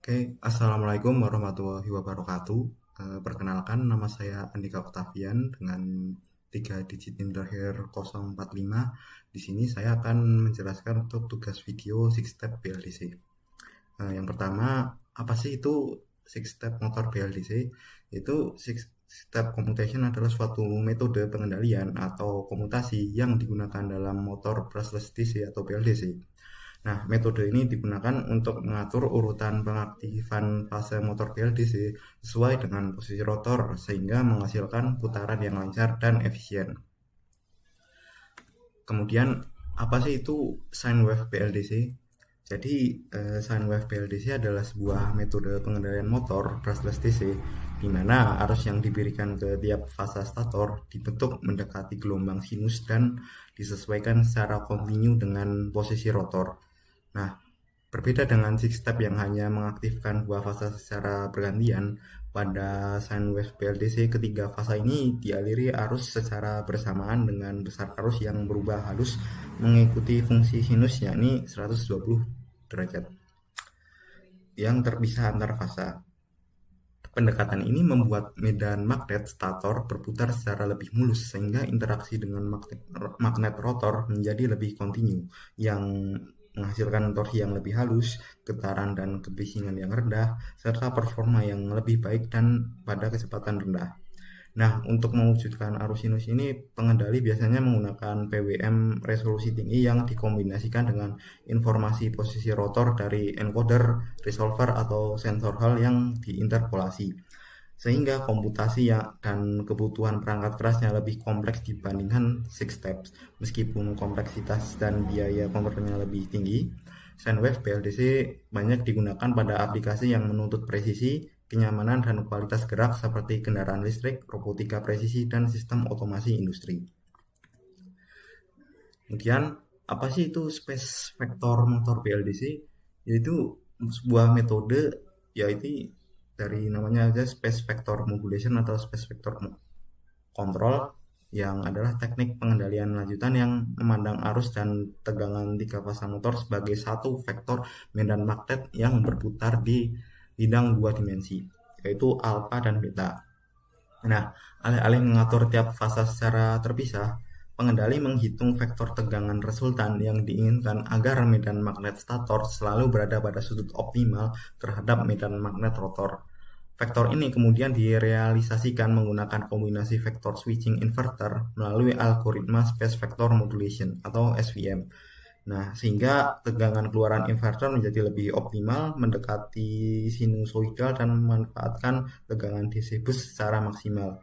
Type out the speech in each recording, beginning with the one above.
Oke, assalamualaikum warahmatullahi wabarakatuh. Perkenalkan, nama saya Andika Octavian dengan 3 digit NIM terakhir 045. Di sini saya akan menjelaskan untuk tugas video Six Step BLDC. Yang pertama, apa sih itu Six Step Motor BLDC? Itu Six Step Commutation adalah suatu metode pengendalian atau komutasi yang digunakan dalam motor brushless DC atau BLDC. Nah, metode ini digunakan untuk mengatur urutan pengaktifan fase motor BLDC sesuai dengan posisi rotor sehingga menghasilkan putaran yang lancar dan efisien. Kemudian, apa sih itu sine wave BLDC? Jadi, sine wave BLDC adalah sebuah metode pengendalian motor brushless DC di mana arus yang diberikan ke tiap fase stator dibentuk mendekati gelombang sinus dan disesuaikan secara kontinu dengan posisi rotor. Nah, berbeda dengan six step yang hanya mengaktifkan dua fase secara bergantian, pada sine wave BLDC ketiga fase ini dialiri arus secara bersamaan dengan besar arus yang berubah halus mengikuti fungsi sinus yakni 120 derajat yang terpisah antar fase. Pendekatan ini membuat medan magnet stator berputar secara lebih mulus sehingga interaksi dengan magnet rotor menjadi lebih kontinu yang menghasilkan torsi yang lebih halus, getaran dan kebisingan yang rendah, serta performa yang lebih baik dan pada kecepatan rendah. Nah, untuk mewujudkan arus sinus ini, pengendali biasanya menggunakan PWM resolusi tinggi yang dikombinasikan dengan informasi posisi rotor dari encoder, resolver, atau sensor hal yang diinterpolasi. Sehingga komputasi dan kebutuhan perangkat kerasnya lebih kompleks dibandingkan six steps. Meskipun kompleksitas dan biaya konverternya lebih tinggi, sine wave BLDC banyak digunakan pada aplikasi yang menuntut presisi, kenyamanan, dan kualitas gerak seperti kendaraan listrik, robotika presisi, dan sistem otomasi industri. Kemudian, apa sih itu space vector motor BLDC? Yaitu sebuah metode, yaitu dari namanya aja space vector modulation atau space vector control, yang adalah teknik pengendalian lanjutan yang memandang arus dan tegangan tiga fase motor sebagai satu vektor medan magnet yang berputar di bidang dua dimensi, yaitu alfa dan beta. Nah, alih-alih mengatur tiap fase secara terpisah, pengendali menghitung vektor tegangan resultan yang diinginkan agar medan magnet stator selalu berada pada sudut optimal terhadap medan magnet rotor. Vektor ini kemudian direalisasikan menggunakan kombinasi vektor switching inverter melalui algoritma space vector modulation atau SVM. Nah, sehingga tegangan keluaran inverter menjadi lebih optimal, mendekati sinusoidal dan memanfaatkan tegangan DC bus secara maksimal.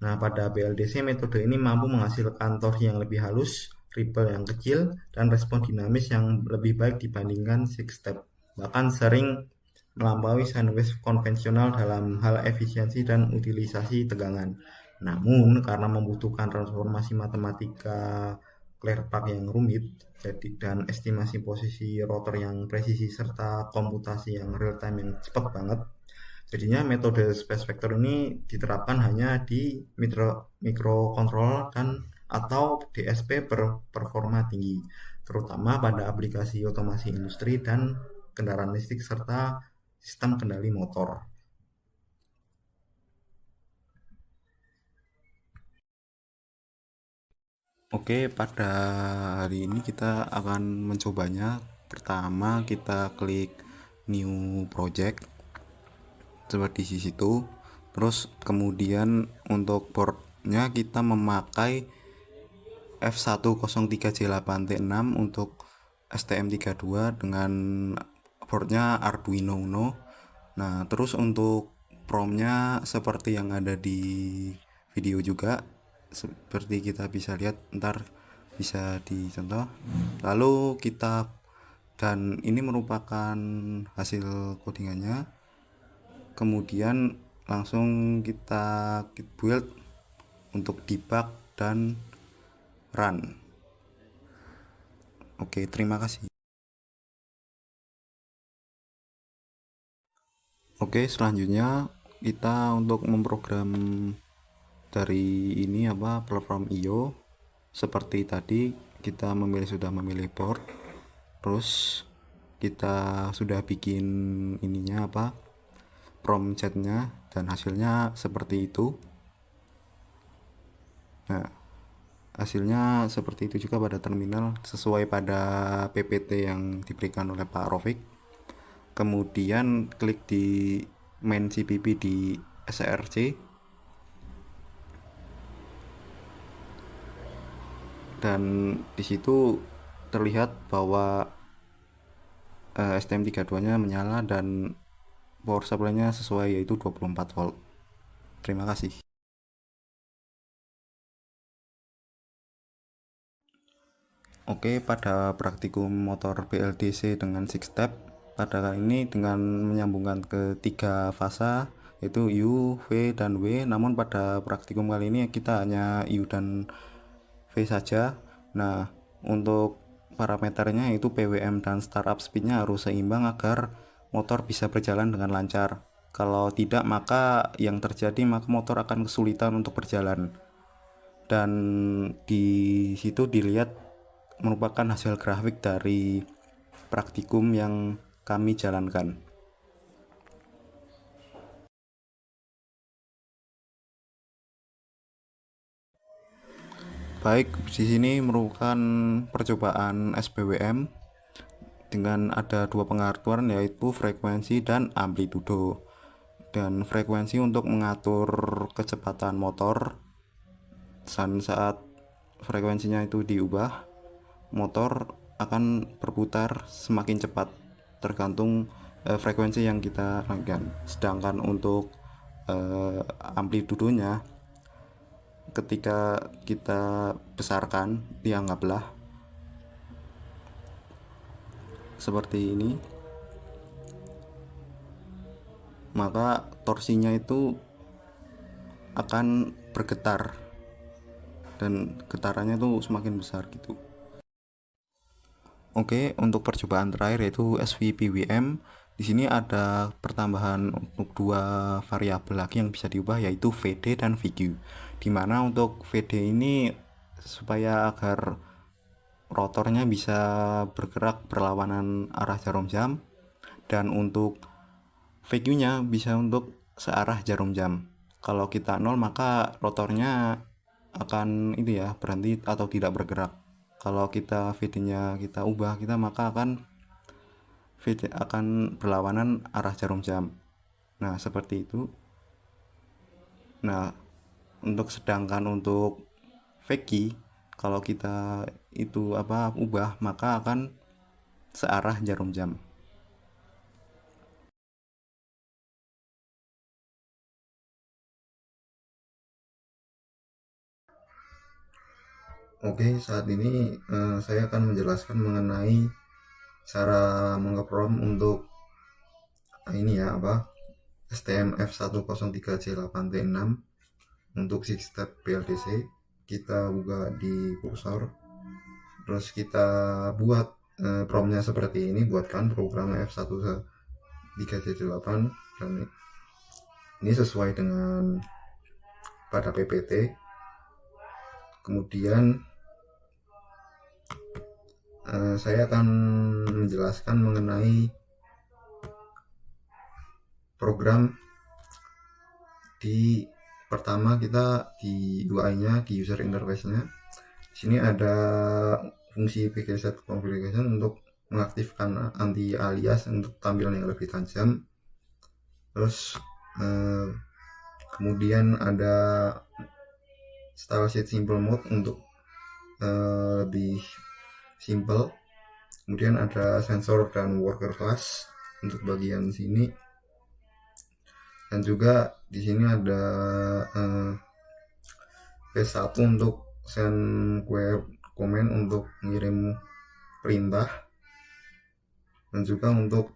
Nah, pada BLDC metode ini mampu menghasilkan torsi yang lebih halus, ripple yang kecil, dan respon dinamis yang lebih baik dibandingkan six step. Bahkan sering melampaui sine wave konvensional dalam hal efisiensi dan utilisasi tegangan. Namun, karena membutuhkan transformasi matematika Clearpath yang rumit, dan estimasi posisi rotor yang presisi serta komputasi yang real time yang cepat banget, jadinya metode space vector ini diterapkan hanya di microcontroller dan atau DSP performa tinggi, terutama pada aplikasi otomasi industri dan kendaraan listrik serta sistem kendali motor. Oke, pada hari ini kita akan mencobanya. Pertama, kita klik new project seperti di situ. Terus kemudian untuk boardnya kita memakai F103J8T6 untuk STM32 dengan boardnya Arduino Uno. Nah, terus untuk promnya seperti yang ada di video juga, seperti kita bisa lihat, ntar bisa dicontoh. Lalu kita, dan ini merupakan hasil codingannya, kemudian langsung kita build untuk debug dan run. Oke, terima kasih. Oke, selanjutnya kita untuk memprogram dari ini platform IO. Seperti tadi kita sudah memilih board, terus kita sudah bikin ininya apa, prompt chatnya, dan hasilnya seperti itu. Nah, hasilnya seperti itu juga pada terminal sesuai pada PPT yang diberikan oleh Pak Rofik. Kemudian klik di main CPP di src, dan di situ terlihat bahwa STM32 nya menyala dan power supply-nya sesuai, yaitu 24 volt. Terima kasih. Oke, pada praktikum motor BLDC dengan six step, pada kali ini dengan menyambungkan ke tiga fasa, yaitu U, V, dan W. Namun pada praktikum kali ini kita hanya U dan V saja. Nah, untuk parameternya yaitu PWM dan startup speednya harus seimbang agar motor bisa berjalan dengan lancar. Kalau tidak, maka yang terjadi maka motor akan kesulitan untuk berjalan. Dan di situ dilihat merupakan hasil grafik dari praktikum yang kami jalankan. Baik, di sini merupakan percobaan SPWM dengan ada dua pengaturan, yaitu frekuensi dan amplitudo. Dan frekuensi untuk mengatur kecepatan motor, dan saat frekuensinya itu diubah, motor akan berputar semakin cepat tergantung frekuensi yang kita naikkan. Sedangkan untuk amplitudonya, ketika kita besarkan, dianggaplah seperti ini, maka torsinya itu akan bergetar dan getarannya tuh semakin besar gitu. Oke, untuk percobaan terakhir yaitu SVPWM. Di sini ada pertambahan untuk dua variabel lagi yang bisa diubah, yaitu VD dan VQ. Dimana untuk VD ini supaya agar rotornya bisa bergerak berlawanan arah jarum jam, dan untuk VQ-nya bisa untuk searah jarum jam. Kalau kita 0 maka rotornya akan itu ya, berhenti atau tidak bergerak. Kalau kita VD-nya kita ubah, maka akan VD akan berlawanan arah jarum jam. Nah, seperti itu. Nah, sedangkan untuk VQ, kalau kita itu ubah, maka akan searah jarum jam. Oke, saat ini saya akan menjelaskan mengenai cara mengeprom untuk ini ya, STM F103C8T6 untuk 6 step PLDC. Kita buka di kursor, terus kita buat promnya seperti ini. Buatkan program F103C8, dan ini sesuai dengan pada PPT. Kemudian saya akan menjelaskan mengenai program. Di pertama kita di UI-nya, di user interface-nya, di sini ada fungsi pkset configuration untuk mengaktifkan anti alias untuk tampilan yang lebih tajam. Terus kemudian ada style sheet simple mode untuk lebih simple. Kemudian ada sensor dan worker class untuk bagian sini, dan juga di sini ada P1 untuk send query comment untuk mengirim perintah, dan juga untuk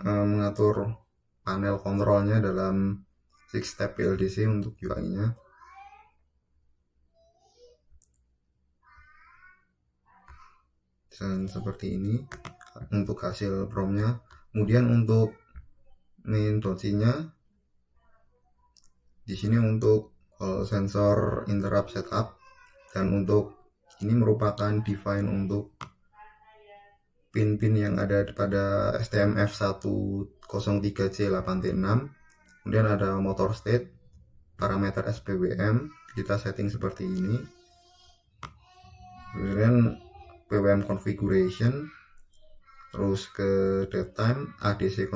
mengatur panel kontrolnya dalam 6 step PLDC untuk UI-nya. Dan seperti ini untuk hasil promnya. Kemudian untuk main.c-nya, di sini untuk sensor interrupt setup, dan untuk ini merupakan define untuk pin-pin yang ada pada STMF103C8T6. Kemudian ada motor state, parameter SPWM, kita setting seperti ini. Kemudian PWM configuration, terus ke datetime, ADC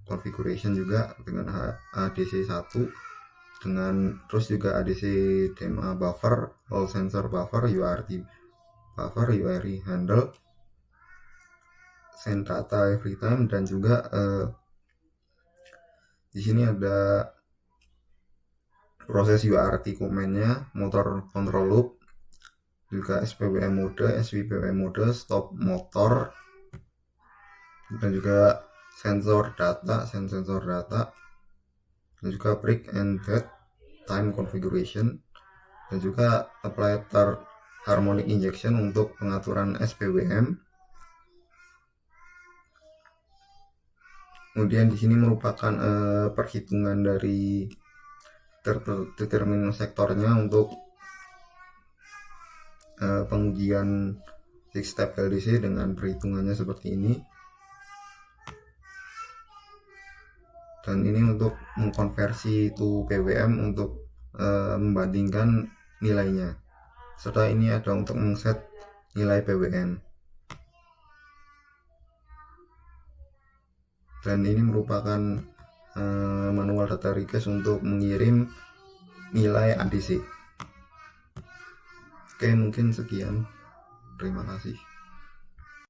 configuration juga dengan ADC1, dengan terus juga ADC DMA buffer, all sensor buffer, UART buffer, UART handle, send data every time, dan juga di sini ada proses UART command-nya, motor control loop, juga SPWM mode, SVPWM mode, stop motor, dan juga sensor data, dan juga break and dead time configuration, dan juga apply harmonic injection untuk pengaturan SPWM. Kemudian di sini merupakan perhitungan dari determinan sektornya untuk pengujian 6-step LDC dengan perhitungannya seperti ini. Dan ini untuk mengkonversi itu PWM untuk membandingkan nilainya. Serta ini ada untuk mengset nilai PWM. Dan ini merupakan manual data request untuk mengirim nilai ADC. Oke, mungkin sekian. Terima kasih.